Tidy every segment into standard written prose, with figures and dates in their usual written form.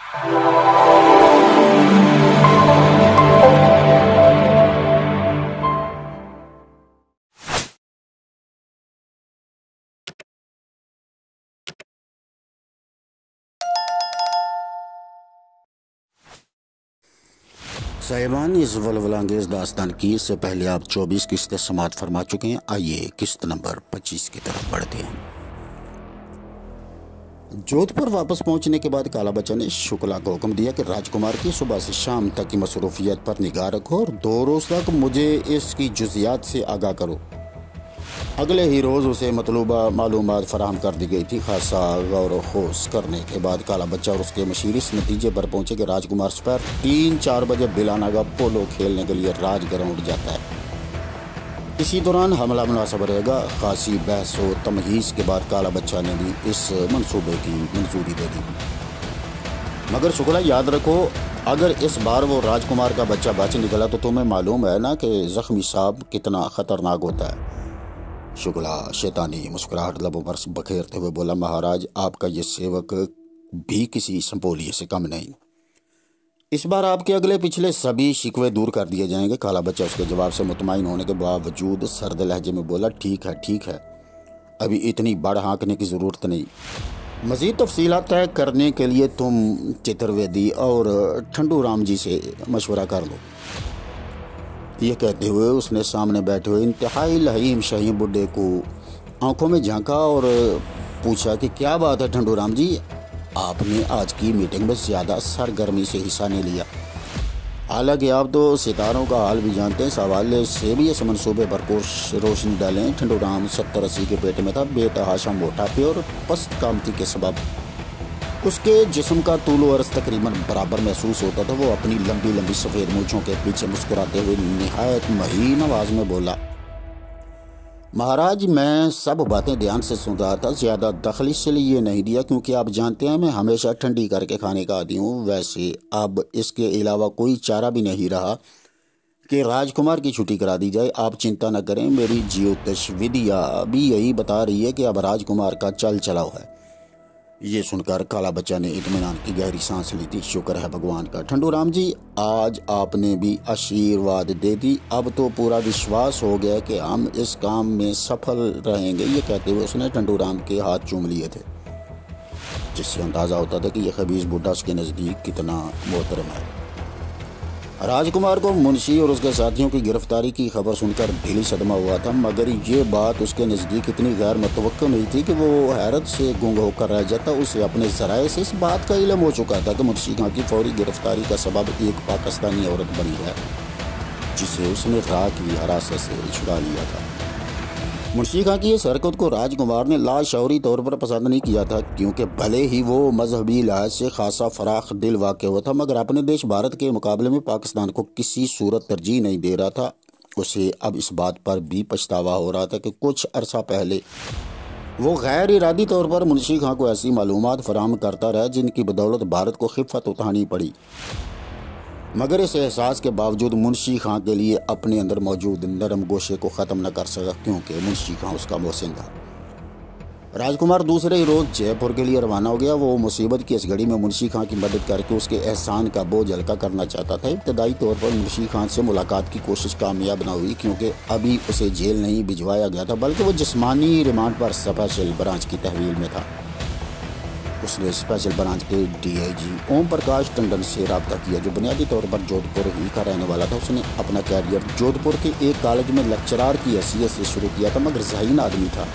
साहिबान, इस वलवलांगेज दास्तान की इससे पहले आप 24 किस्तें समाअत फरमा चुके हैं। आइए किस्त नंबर 25 की तरफ बढ़ते हैं। जोधपुर वापस पहुंचने के बाद काला बच्चा ने शुक्ला को हुक्म दिया कि राजकुमार की सुबह से शाम तक की मसरूफियत पर निगाह रखो और 2 रोज़ तक मुझे इसकी जुजियात से आगाह करो। अगले ही रोज़ उसे मतलूबा मालूमात फराहम कर दी गई थी। खासा गौर व खोज करने के बाद काला बच्चा और उसके मशीर इस नतीजे पर पहुंचे कि राजकुमार दोपहर 3-4 बजे बिलानागा पोलो खेलने के लिए राज ग्राउंड जाता है। इसी दौरान हमला मुनासिब रहेगा। खासी बहस व तमहीज़ के बाद काला बच्चा ने भी इस मंसूबे की मंजूरी दे दी। मगर शुक्ला, याद रखो, अगर इस बार वो राजकुमार का बच्चा बच निकला तो तुम्हें मालूम है ना कि ज़ख्मी साहब कितना ख़तरनाक होता है। शुक्ला शैतानी मुस्कुराहट लबों पर बखेरते हुए बोला, महाराज, आपका ये सेवक भी किसी संपोलिये से कम नहीं। इस बार आपके अगले पिछले सभी शिकवे दूर कर दिए जाएंगे। काला बच्चा उसके जवाब से मुतमईन होने के बावजूद सर्द लहजे में बोला, ठीक है, अभी इतनी बड़ हाँकने की ज़रूरत नहीं। मज़ीद तफसीलात तय करने के लिए तुम चतुर्वेदी और ठंडू राम जी से मशवरा कर लो। ये कहते हुए उसने सामने बैठे हुए इंतहाई लहीम शहीम बुड्ढे को आंखों में झांका और पूछा कि क्या बात है ठंडू राम जी, आपने आज की मीटिंग में ज़्यादा सरगर्मी से हिस्सा नहीं लिया। हालांकि आप तो सितारों का हाल भी जानते हैं। इस हवाले से भी इस मनसूबे पर रोशनी डालें। ठंडू राम 70-80 के पेट में था। बेतहाशा मोटापे और पस्त कामती के सबब उसके जिस्म का तूल व अर्ज़ तकरीबन बराबर महसूस होता था। वो अपनी लंबी लंबी सफ़ेद मूँछों के पीछे मुस्कुराते हुए निहायत महीन आवाज़ में बोला, महाराज, मैं सब बातें ध्यान से सुन रहा था। ज़्यादा दखल इसलिए नहीं दिया क्योंकि आप जानते हैं मैं हमेशा ठंडी करके खाने का आदी हूँ। वैसे अब इसके अलावा कोई चारा भी नहीं रहा कि राजकुमार की छुट्टी करा दी जाए। आप चिंता न करें, मेरी ज्योतिष विद्या भी यही बता रही है कि अब राजकुमार का चल चलाव है। ये सुनकर काला बच्चा ने इत्मीनान की गहरी सांस ली थी। शुक्र है भगवान का। ठंडू राम जी, आज आपने भी आशीर्वाद दे दी। अब तो पूरा विश्वास हो गया कि हम इस काम में सफल रहेंगे। ये कहते हुए उसने ठंडू राम के हाथ चूम लिए थे, जिससे अंदाज़ा होता था कि यह खबीस बूढ़ा उसके नज़दीक कितना मोहतरम है। राजकुमार को मुंशी और उसके साथियों की गिरफ्तारी की खबर सुनकर दिली सदमा हुआ था, मगर ये बात उसके नज़दीक इतनी गैर मुतवक्किल नहीं थी कि वो हैरत से गुंग होकर रह जाता। उसे अपने ज़राए से इस बात का इल्म हो चुका था कि मुंशी खां की फौरी गिरफ्तारी का सबब एक पाकिस्तानी औरत बनी है, जिसे उसने रात की हिरासत से छुड़ा लिया था। मुंशी खां की इस हरकत को राजकुमार ने लाशौरी तौर पर पसंद नहीं किया था, क्योंकि भले ही वो मजहबी लिहाज से खासा फराख दिल वाक़ हुआ था, मगर अपने देश भारत के मुकाबले में पाकिस्तान को किसी सूरत तरजीह नहीं दे रहा था। उसे अब इस बात पर भी पछतावा हो रहा था कि कुछ अरसा पहले वो गैर इरादी तौर पर मुंशी खां को ऐसी मालूमात फराहम करता रहा जिनकी बदौलत भारत को खिफ़त उठानी पड़ी। मगर इस एहसास के बावजूद मुंशी खां के लिए अपने अंदर मौजूद नरम गोशे को ख़त्म न कर सका, क्योंकि मुंशी खां उसका मोहसिन था। राजकुमार दूसरे ही रोज़ जयपुर के लिए रवाना हो गया। वो मुसीबत की इस घड़ी में मुंशी खां की मदद करके उसके एहसान का बोझ हल्का करना चाहता था। इब्तदाई तौर पर मुंशी खां से मुलाकात की कोशिश कामयाब न हुई, क्योंकि अभी उसे जेल नहीं भिजवाया गया था, बल्कि वो जिस्मानी रिमांड पर स्पेशल ब्रांच की तहवील में था। उसने स्पेशल ब्रांच के DIG ओम प्रकाश टंडन से रब्ता किया, जो बुनियादी तौर पर जोधपुर ही का रहने वाला था। उसने अपना कैरियर जोधपुर के एक कॉलेज में लेक्चरार की हैसियत से शुरू किया था, मगर ज़हीन आदमी था।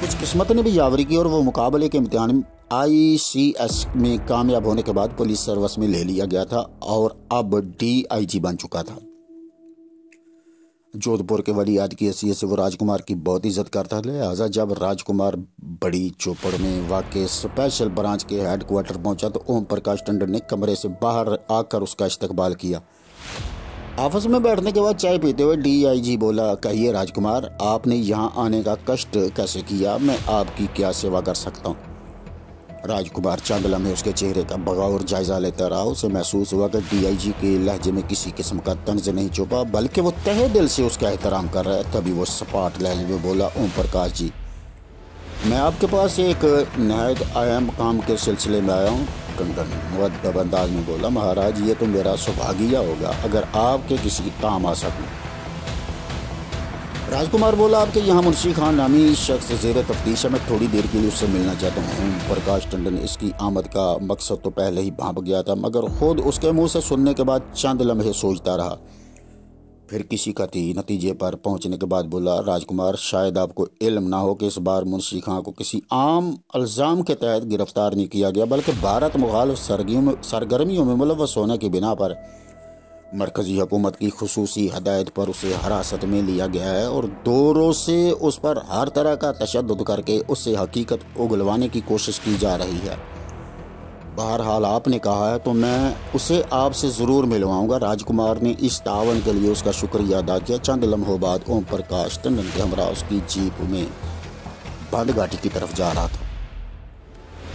कुछ किस्मत ने भी यावरी की और वो मुकाबले के इम्तिहान ICS में कामयाब होने के बाद पुलिस सर्विस में ले लिया गया था और अब DIG बन चुका था। जोधपुर के वलीआहद की हैसियत से वो राजकुमार की बहुत इज्जत करता था। लिहाजा जब राजकुमार बड़ी चौपड़ में वाक़ स्पेशल ब्रांच के हेडक्वार्टर पहुंचा तो ओम प्रकाश टंडन ने कमरे से बाहर आकर उसका इस्तकबाल किया। ऑफिस में बैठने के बाद चाय पीते हुए DIG बोला, कहिए राजकुमार, आपने यहाँ आने का कष्ट कैसे किया? मैं आपकी क्या सेवा कर सकता हूँ? राजकुमार चंद लम्हे उसके चेहरे का बगौर जायजा लेता रहा। उसे महसूस हुआ कि DIG के लहजे में किसी किस्म का तंज नहीं छुपा, बल्कि वो तहे दिल से उसका एहतराम कर रहा है। तभी वो सपाट लहजे में बोला, ओम प्रकाश जी, मैं आपके पास एक नहायत अहम काम के सिलसिले में आया हूँ। ٹنڈن مؤدب انداز میں بولا، مہاراج یہ تو میرا سبھاگیہ ہوگا اگر آپ کے کسی کام آ سکوں۔ راج کمار بولا، آپ کے یہاں منشی خان نامی شخص زیر تفتیش ہے، میں تھوڑی دیر کے لیے اس سے ملنا چاہتا ہوں۔ پرکاش ٹنڈن اس کی آمد کا مقصد تو پہلے ہی بھانپ گیا تھا، مگر خود اس کے منہ سے سننے کے بعد چند لمحے سوچتا رہا، پھر کسی قطعی نتیجے پر پہنچنے کے بعد بولا، راج کمار شاید آپ کو علم نہ ہو کہ اس بار منشی خان کو کسی عام الزام کے تحت گرفتار نہیں کیا گیا، بلکہ بھارت مخالف سرگرمیوں میں ملوث ہونے کی بنا پر مرکزی حکومت کی خصوصی ہدایت پر اسے حراست میں لیا گیا ہے اور دوروں سے اس پر ہر طرح کا تشدد کر کے اس سے حقیقت اگلوانے کی کوشش کی جا رہی ہے۔ بہرحال آپ نے کہا ہے تو میں اسے آپ سے ضرور ملواؤں گا۔ راج کمار نے اس تعاون کے لیے اس کا شکریہ ادا کیا۔ چند لمحوں بعد اوم پرکاش ٹنڈن کے ہمراہ اس کی جیپ میں بند گھاٹی کی طرف جا رہا تھا۔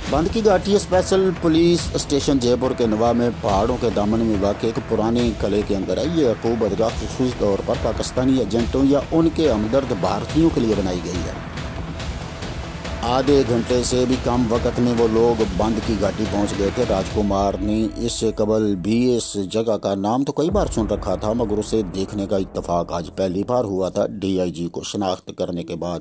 بند کی گھاٹی اسپیشل پولیس اسٹیشن جے پور کے نواح میں پہاڑوں کے دامن میں واقع ایک پرانے قلعے کے اندر ہے۔ یہ عقوبت گاہ خصوصی طور پر پاکستانی ایجنٹوں یا ان کے ہمدرد بھارتیوں کے لیے بنائی گئی ہے۔ آدھے گھنٹے سے بھی کم وقت میں وہ لوگ بند کی گھاٹی پہنچ گئے تھے۔ راج کمار نے اس سے قبل بھی اس جگہ کا نام تو کئی بار سن رکھا تھا، مگر اسے دیکھنے کا اتفاق آج پہلی بار ہوا تھا۔ ڈی آئی جی کو شناخت کرنے کے بعد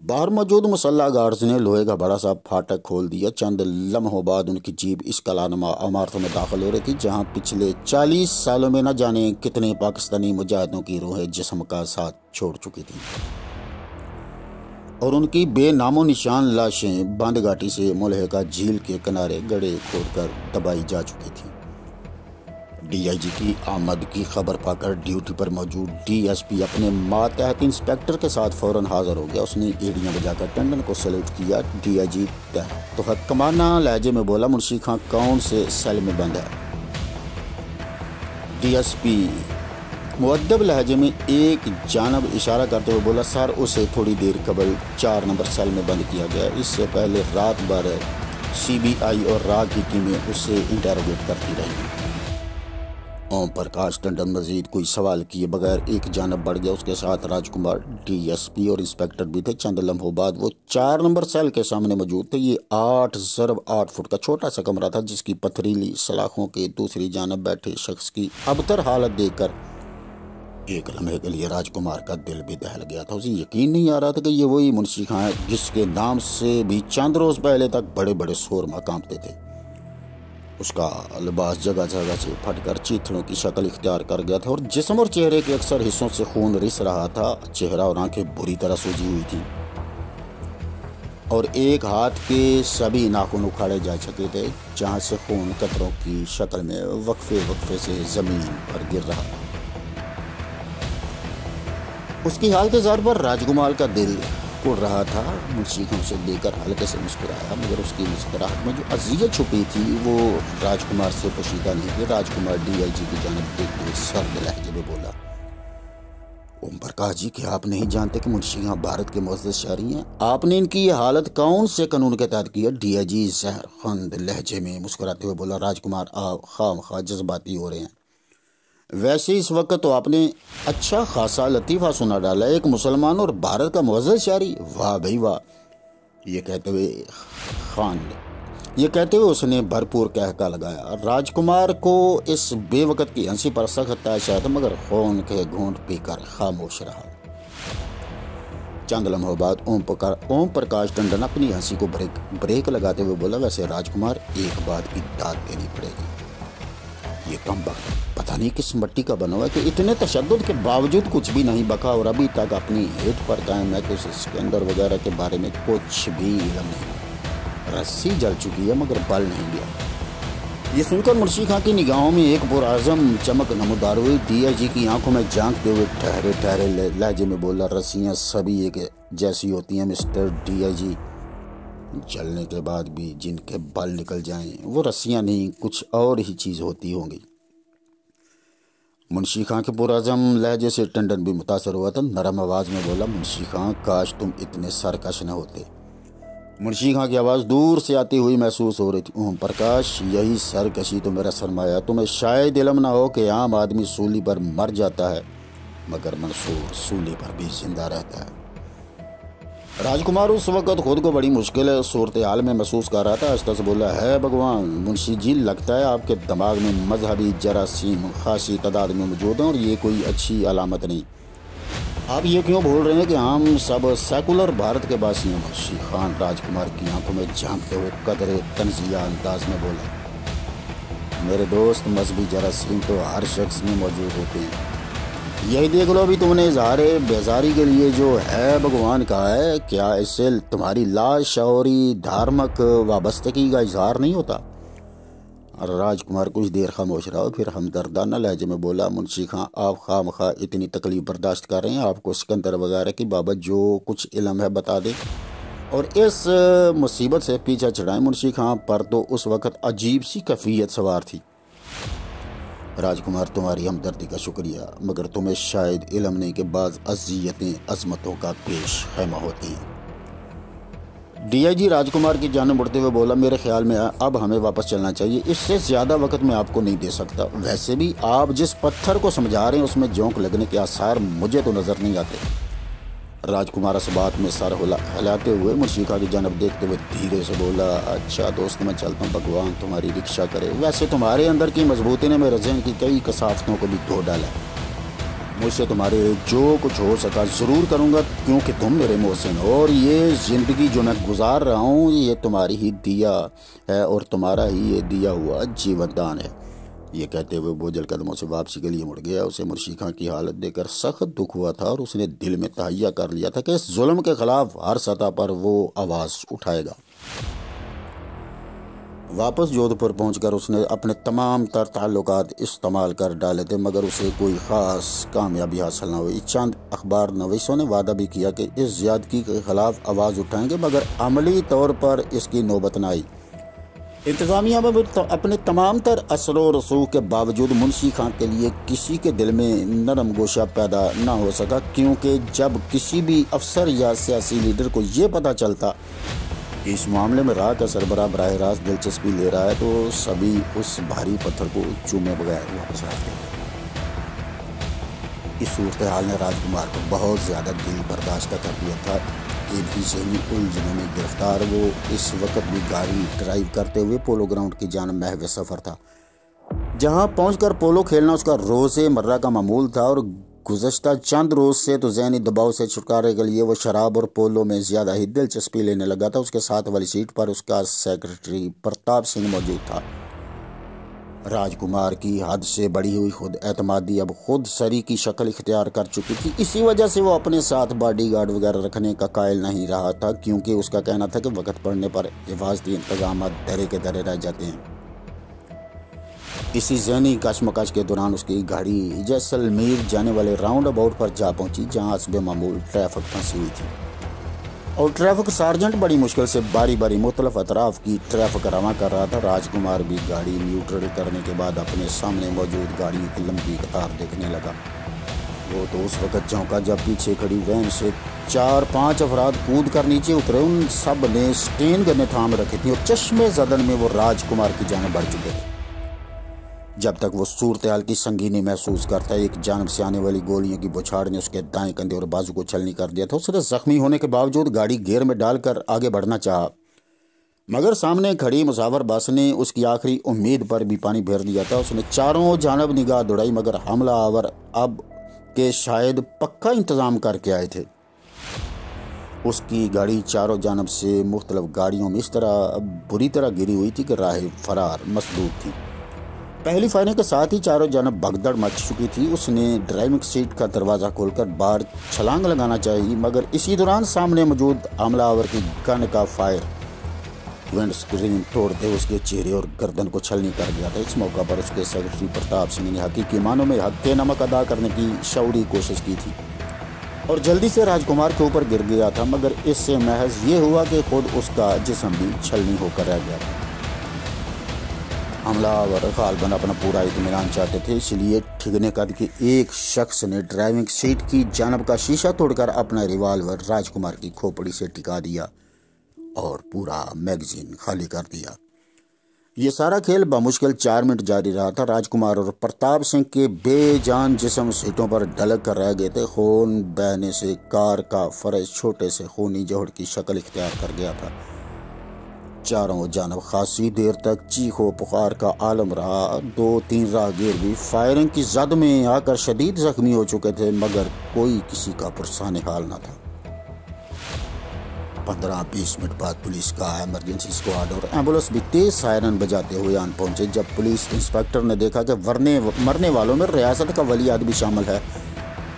باہر موجود مسلح گارڈز نے لوہے کا بڑا سا پھاٹک کھول دیا۔ چند لمحوں بعد ان کی جیپ اس قلعہ نما عمارتوں میں داخل ہو رہی تھی، جہاں پچھلے 40 سالوں میں نہ جانے کتنے پاکستانی مجاہدوں کی روحیں جسم کا ساتھ چھوڑ چکی تھیں اور ان کی بے نام و نشان لاشیں بند گھاٹی سے ملحقہ جھیل کے کنارے گڑھے کھود کر دبائی جا چکی تھیں۔ ڈی آئی جی کی آمد کی خبر پا کر ڈیوٹی پر موجود ڈی ایس پی اپنے ماتحت انسپیکٹر کے ساتھ فوراً حاضر ہو گیا۔ اس نے ایڑیاں بجا کر ٹنڈن کو سلیوٹ کیا۔ ڈی آئی جی تحت کمانہ لہجے میں بولا، منشی خان کون سے سیل میں بند ہے؟ ڈی ایس پی مؤدب لہجے میں ایک جانب اشارہ کرتے ہوئے بولا، سر اسے تھوڑی دیر قبل 4 نمبر سیل میں بند کیا گیا۔ اس سے پہلے رات بھر سی بی آئی اور را کی ٹیمیں اسے انٹیروگیٹ کرتی رہی۔ اوم پرکاش ٹنڈن مزید کوئی سوال کیے بغیر ایک جانب بڑھ گیا۔ اس کے ساتھ Raj Kumar, D S P اور انسپیکٹر بھی تھے۔ چند لمحوں بعد وہ 4 نمبر سیل کے سامنے موجود تھے۔ یہ 8x8 فٹ کا چھوٹا سا کمرہ تھا، جس کی پتھریلی سلاخوں کے دوسری جانب بیٹھے شخص کی ابتر حالت دیکھ کر ایک لمحے کے لیے راج کمار کا دل بھی دہل گیا تھا۔ اسے یقین نہیں آ رہا تھا کہ یہ وہی منشی خان ہے جس کے نام سے بھی چند روز پہلے تک بڑے بڑے سورما کانپتے تھے۔ اس کا لباس جگہ جگہ سے پھٹ کر چیتڑوں کی شکل اختیار کر گیا تھا اور جسم اور چہرے کے اکثر حصوں سے خون رس رہا تھا۔ چہرہ اور آنکھیں بری طرح سوجی ہوئی تھیں اور ایک ہاتھ کے سبھی ناخن اکھاڑے جا چکے تھے، جہاں سے خون قطروں کی شکل میں وقفے وقفے سے زمین پر گر رہا تھا۔ اس کی حالت ظاہر پر راج کمار کا دل اڑ رہا تھا۔ منشی خان اسے دیکھ کر ہلکے سے مسکرایا، مگر اس کی مسکراہٹ میں جو اذیت چھپی تھی وہ راج کمار سے پوشیدہ نہیں تھی۔ راج کمار ڈی آئی جی کی جانب دیکھتے ہوئے سرد لہجے میں بولا، اوم پرکاش جی، کیا آپ نہیں جانتے کہ منشی خان بھارت کے معزز شہری ہیں؟ آپ نے ان کی یہ حالت کون سے قانون کے تحت کی ہے؟ ڈی آئی جی زہر خند لہجے میں مسکراتے ہوئے بولا، راج کمار آپ خواہ جذباتی ہو رہے ہیں۔ ویسے اس وقت تو آپ نے اچھا خاصا لطیفہ سنا ڈالا، ایک مسلمان اور بھارت کا معزز شہری، واہ بھائی واہ۔ یہ کہتے ہوئے اس نے بھرپور کہکا لگایا۔ راج کمار کو اس بے وقت کی ہنسی پر سخت تاشا تھا، مگر خون کے گھونٹ پی کر خاموش رہا۔ چند لمحوں بعد اوم پرکاش ٹنڈن اپنی ہنسی کو بریک لگاتے ہوئے بولا، ویسے راج کمار ایک بات کی داد دینی پڑے گی، یہ کم وقت پتہ نہیں کس مٹی کا بنا ہوا ہے کہ اتنے تشدد کے باوجود کچھ بھی نہیں بکا اور ابھی تک اپنی ہیٹ پر قائم ہے کہ اسے اسکندر وغیرہ کے بارے میں کچھ بھی علم نہیں۔ رسی جل چکی ہے مگر بل نہیں گیا۔ یہ سن کر منشی خان کی نگاہوں میں ایک پرعزم چمک نمودار ہوئی۔ ڈی آئی جی کی آنکھوں میں جھانکتے ہوئے ٹھہرے لہجے میں بولا، رسیاں سبھی ایک جیسی ہوتی ہیں مسٹر ڈی آئی جی، جلنے کے بعد بھی جن کے بل نکل جائیں وہ رسیاں نہیں کچھ اور ہی چیز ہوتی ہوں گی۔ منشی خان کے پرعزم لہجے سے ٹنڈن بھی متاثر ہوا تھا۔ نرم آواز میں بولا، منشی خان کاش تم اتنے سرکش نہ ہوتے۔ منشی خان کی آواز دور سے آتی ہوئی محسوس ہو رہی تھی۔ اوم پرکاش، یہی سرکشی تو میرا سرمایہ ہے۔ تمہیں شاید علم نہ ہو کہ عام آدمی سولی پر مر جاتا ہے مگر منصور سولی پر بھی زندہ رہتا ہے۔ राजकुमार उस वक्त खुद को बड़ी मुश्किल सूरत हाल में महसूस कर रहा था। आहिस्ता से बोला, है भगवान मुंशी जी, लगता है आपके दिमाग में मजहबी जरासीम खासी तादाद में मौजूद हैं और ये कोई अच्छी अलामत नहीं। आप ये क्यों भूल रहे हैं कि हम सब सेकुलर भारत के वासी हैं? मुंशी खान राजकुमार की आंखों में झांकते हुए कदरे तंजिया अंदाज में बोला, मेरे दोस्त, मजहबी जरासीम तो हर शख्स में मौजूद होते हैं। यही देख लो, अभी तुमने इजहार बेजारी के लिए जो है भगवान कहा है, क्या इससे तुम्हारी लाशौरी धार्मिक वाबस्तगी का इजहार नहीं होता? राजकुमार कुछ देर खामोश रहा, फिर हमदर्दाना लहजे में बोला, मुंशी खां, आप खामखा इतनी तकलीफ बर्दाश्त कर रहे हैं। आपको सिकंदर वगैरह की बाबत जो कुछ इल्म है बता दें और इस मुसीबत से पीछा छुड़ाएं। मुंशी खां पर तो उस वक्त अजीब सी कैफियत सवार थी। राजकुमार, तुम्हारी हमदर्दी का शुक्रिया, मगर तुम्हें शायद इल्म नहीं कि बाज़ अज़ियतें अज़मतों का पेश खैमा होती हैं। डीआईजी राजकुमार की जाने मुड़ते हुए बोला, मेरे ख्याल में अब हमें वापस चलना चाहिए। इससे ज़्यादा वक्त मैं आपको नहीं दे सकता। वैसे भी आप जिस पत्थर को समझा रहे हैं उसमें जोंक लगने के आसार मुझे तो नज़र नहीं आते। राजकुमार इस बात में सर हिलाते हुए मुंशी खां की जानब देखते हुए धीरे से बोला, अच्छा दोस्त, मैं चलता हूँ, भगवान तुम्हारी रक्षा करे। वैसे तुम्हारे अंदर की मजबूती ने मेरे ज़हन की कई कसावतों को भी धो डाला। मुझसे तुम्हारे जो कुछ हो सका ज़रूर करूँगा, क्योंकि तुम मेरे मोहसिन हो और ये ज़िंदगी जो मैं गुजार रहा हूँ ये तुम्हारी ही दिया है और तुम्हारा ही ये दिया हुआ जीवन दान है। ये कहते हुए बोझल कदमों से वापसी के लिए मुड़ गया। उसे मुंशी खां की हालत देखकर सख्त दुख हुआ था और उसने दिल में तहैया कर लिया था कि इस जुल्म के खिलाफ हर सतह पर वो आवाज़ उठाएगा। वापस जोधपुर पहुंचकर उसने अपने तमाम तर ताल्लुकात इस्तेमाल कर डाले थे, मगर उसे कोई ख़ास कामयाबी हासिल न हुई। चंद अखबार नवीसों ने वादा भी किया कि इस ज़्यादती के ख़िलाफ़ आवाज़ उठाएंगे, मगर अमली तौर पर इसकी नौबत न आई। इंतज़ामिया में अपने तमाम तर असर व रसूख के बावजूद मुंशी खां के लिए किसी के दिल में नरम गोशा पैदा ना हो सका, क्योंकि जब किसी भी अफसर या सियासी लीडर को ये पता चलता कि इस मामले में राह का सरबराह बराह रास्त दिलचस्पी ले रहा है तो सभी उस भारी पत्थर को चूमे बगैर वापस रख देते। इस सूरत हाल ने राजकुमार को बहुत ज़्यादा दिल बर्दाश्त कर दिया था। एक भी ज़हनी उलझनों में गिरफ्तार वो इस वक्त भी गाड़ी ड्राइव करते हुए पोलो ग्राउंड की जानब महव सफ़र था, जहां पहुंचकर पोलो खेलना उसका रोज़े मर्रा का मामूल था। और गुज़श्ता चंद रोज़ से तो ज़हनी दबाव से छुटकारे के लिए वो शराब और पोलो में ज़्यादा ही दिलचस्पी लेने लगा था। उसके साथ वाली सीट पर उसका सेक्रेटरी प्रताप सिंह मौजूद था। राजकुमार की हद से बढ़ी हुई खुद एतमादी अब खुद सरी की शक्ल इख्तियार कर चुकी थी। इसी वजह से वो अपने साथ बॉडीगार्ड वगैरह रखने का कायल नहीं रहा था, क्योंकि उसका कहना था कि वक्त पड़ने पर हिफाजती इंतजाम धरे के धरे रह जाते हैं। इसी ज़हनी कशमकश के दौरान उसकी गाड़ी जैसलमेर जाने वाले राउंड अबाउट पर जा पहुंची, जहां हस्बे मामूल ट्रैफिक फंसी हुई थी और ट्रैफिक सार्जेंट बड़ी मुश्किल से बारी बारी मुख्तलिफ अतराफ की ट्रैफिक रवां कर रहा था। राजकुमार भी गाड़ी न्यूट्रल करने के बाद अपने सामने मौजूद गाड़ियों की लंबी कतार देखने लगा। वो तो उस वक्त चौंका जब पीछे खड़ी वैन से 4-5 अफराद कूद कर नीचे उतरे। उन सब ने स्टेन गन्ने थाम रखी थी और चश्मे ज़दन में वो राजकुमार की जानिब बढ़ चुके थे। जब तक वो सूरत हाल की संगीनी महसूस करता, एक जानब से आने वाली गोलियों की बौछार ने उसके दाएं कंधे और बाजू को छलनी कर दिया था। उसने जख्मी होने के बावजूद गाड़ी गियर में डालकर आगे बढ़ना चाहा, मगर सामने खड़ी मुसाफिर बस ने उसकी आखिरी उम्मीद पर भी पानी फेर दिया था। उसने चारों जानब निगाह दौड़ाई, मगर हमलावर अब के शायद पक्का इंतज़ाम करके आए थे। उसकी गाड़ी चारों जानब से मुख्तलिफ गाड़ियों में इस तरह बुरी तरह गिरी हुई थी कि राह फरार मसदूद थी। पहली फायरिंग के साथ ही चारों जानब भगदड़ मच चुकी थी। उसने ड्राइविंग सीट का दरवाज़ा खोलकर बाहर छलांग लगाना चाहिए, मगर इसी दौरान सामने मौजूद हमलावर की गन का फायर विंड स्क्रीन तोड़ते उसके चेहरे और गर्दन को छलनी कर दिया था। इस मौका पर उसके सेक्रेटरी प्रताप सिंह ने हकीकी मानों में हक के नमक अदा करने की शौरी कोशिश की थी और जल्दी से राजकुमार के ऊपर गिर गया था, मगर इससे महज ये हुआ कि खुद उसका जिस्म भी छलनी होकर रह गया था। हमलावर गालिबन अपना पूरा इत्मीनान चाहते थे, इसलिए ठिगने कद के एक शख्स ने ड्राइविंग सीट की जानब का शीशा तोड़कर अपना रिवाल्वर राजकुमार की खोपड़ी से टिका दिया और पूरा मैगजीन खाली कर दिया। یہ سارا کھیل بمشکل 4 منٹ جاری رہا تھا۔ راج کمار اور پرتاپ سنگھ کے بے جان جسم سیٹوں پر ڈھلک کر رہ گئے تھے۔ خون بہنے سے کار کا فرش چھوٹے سے خونی جوہر کی شکل اختیار کر گیا تھا۔ چاروں جانب خاصی دیر تک چیخ و پکار کا عالم رہا۔ 2-3 راہگیر بھی فائرنگ کی زد میں آ کر شدید زخمی ہو چکے تھے، مگر کوئی کسی کا پرسان حال نہ تھا۔ 15-20 منٹ بعد پولیس کا ایمرجنسی اسکواڈ اور ایمبولینس بھی تیز سائرن بجاتے ہوئے آن پہنچے۔ جب پولیس انسپکٹر نے دیکھا کہ مرنے والوں میں ریاست کا ولی عہد بھی شامل ہے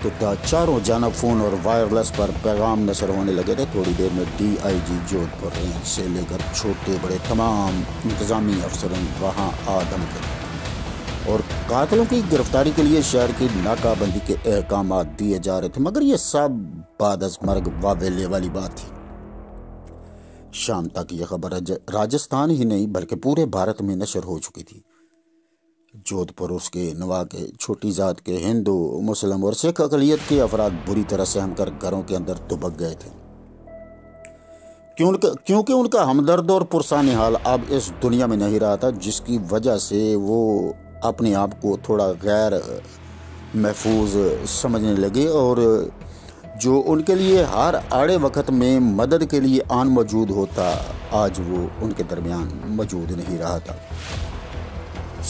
تو چاروں جانب فون اور وائرلیس پر پیغام نشر ہونے لگے تھے۔ تھوڑی دیر میں DIG جودھ پور رینج سے لے کر چھوٹے بڑے تمام انتظامی افسران وہاں آ دھمکے تھے اور قاتلوں کی گرفتاری کے لیے شہر کی ناکہ بندی کے احکامات دیے جا رہے تھے، مگر یہ سب بعد از مرگ واویلے والی بات تھی۔ شام تک یہ خبر راجستھان ہی نہیں بلکہ پورے بھارت میں نشر ہو چکی تھی۔ جودھ پور اس کے نواح کے چھوٹی ذات کے ہندو، مسلم اور سکھ اقلیت کے افراد بری طرح سہم کر گھروں کے اندر دبک گئے تھے، کیونکہ ان کا ہمدرد اور پرسان حال اب اس دنیا میں نہیں رہا تھا، جس کی وجہ سے وہ اپنے آپ کو تھوڑا غیر محفوظ سمجھنے لگے اور جو ان کے لیے ہر آڑے وقت میں مدد کے لیے آن موجود ہوتا، آج وہ ان کے درمیان موجود نہیں رہا تھا۔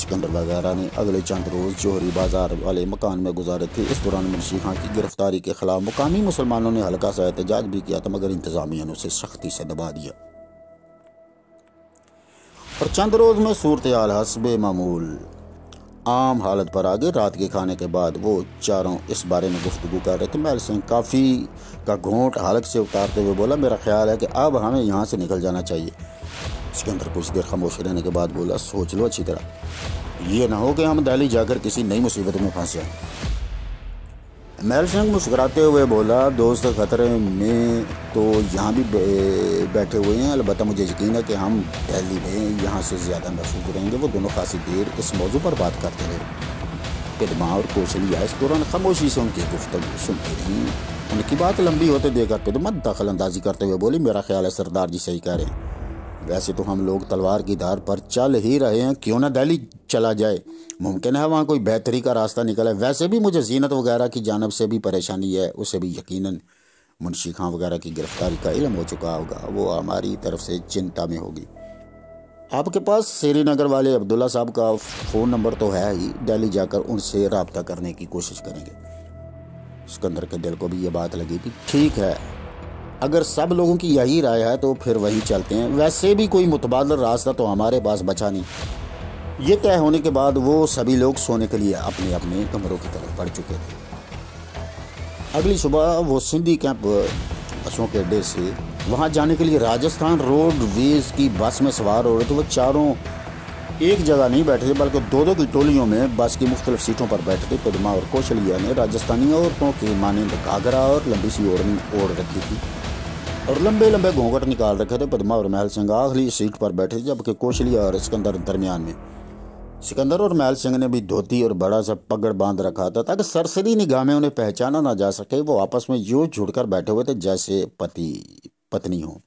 سکندر وغیرہ نے اگلے چند روز جوہری بازار والے مکان میں گزارے تھے۔ اس دوران منشی خان کی گرفتاری کے خلاف مقامی مسلمانوں نے ہلکا سا احتجاج بھی کیا تھا، مگر انتظامیہ نے اسے سختی سے دبا دیا اور چند روز میں صورتحال حسب معمول عام حالت پر آگے۔ رات کے کھانے کے بعد وہ چاروں اس بارے میں گفتگو کر رہے تھے۔ محل سنگھ کافی کا گھونٹ حلق سے اتارتے ہوئے بولا، میرا خیال ہے کہ اب ہمیں یہاں سے نکل جانا چاہیے۔ سکندر کچھ دیر خاموش رہنے کے بعد بولا، سوچ لو اچھی طرح، یہ نہ ہو کہ ہم دہلی جا کر کسی نئی مصیبت میں پھنس جائیں۔ محل سنگھ مسکراتے ہوئے بولا، دوست خطرے میں تو یہاں بھی بیٹھے ہوئے ہیں، البتہ مجھے یقین ہے کہ ہم دہلی میں یہاں سے زیادہ محفوظ رہیں گے۔ وہ دونوں خاصی دیر اس موضوع پر بات کرتے رہے۔ پدما اور کوشلیا اس دوران خاموشی سے ان کی گفتگو سنتی رہیں۔ ان کی بات لمبی ہوتے دیکھ کر پدما دخل اندازی کرتے ہوئے بولی، میرا خیال ہے سردار جی صحیح کہہ رہے ہیں، ویسے تو ہم لوگ تلوار کی دھار پر چل ہی رہے ہیں، کیوں نہ دہلی چلا جائے، ممکن ہے وہاں کوئی بہتری کا راستہ نکلے۔ ویسے بھی مجھے زینت وغیرہ کی جانب سے بھی پریشانی ہے، اسے بھی یقیناً منشی خان وغیرہ کی گرفتاری کا علم ہو چکا ہوگا، وہ ہماری طرف سے چنتا میں ہوگی۔ آپ کے پاس سری نگر والے عبداللہ صاحب کا فون نمبر تو ہے ہی، دہلی جا کر ان سے رابطہ کرنے کی کوشش کریں گے۔ سکندر کے دل کو بھی یہ بات لگی کہ ٹھیک ہے، اگر سب لوگوں کی یہی رائے ہے تو پھر وہیں چلتے ہیں، ویسے بھی کوئی متبادل راستہ تو ہمارے پاس بچا نہیں۔ یہ طے ہونے کے بعد وہ سبھی لوگ سونے کے لیے اپنے اپنے کمروں کی طرف بڑھ چکے تھے۔ اگلی صبح وہ سندھی کیمپ بسوں کے اڈے سے وہاں جانے کے لیے راجستھان روڈ ویز کی بس میں سوار ہو رہے تھے۔ وہ چاروں ایک جگہ نہیں بیٹھے تھے بلکہ 2-2 کی ٹولیوں میں بس کی مختلف سیٹوں پر بیٹھے تھے۔ پدما اور کوشلیا نے راجستھانی عورتوں کے مانند گھاگھرا اور لمبی سی اوڑھنی اوڑھ رکھی تھی اور لمبے لمبے گھونگھٹ نکال رکھے تھے۔ پدما اور محل سنگھ آخری سیٹ پر بیٹھے تھے، جبکہ کوشلیا اور سکندر درمیان میں۔ سکندر اور محل سنگھ نے بھی دھوتی اور بڑا سا پگڑ باندھ رکھا تھا تاکہ سرسری نگاہ میں انہیں پہچانا نہ جا سکے۔ وہ آپس میں یوں جھڑ کر بیٹھے ہوئے تھے جیسے پتی پتنی ہوں،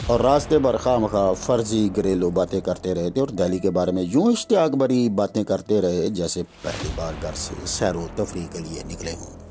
اور راستے پر خواہ مخواہ فرضی گھریلو باتیں کرتے رہے تھے اور دہلی کے بارے میں یوں اشتیاق بھری باتیں کرتے رہے جیسے پہلی بار گھر سے سیر و تفریح کے لیے نکلے ہوں۔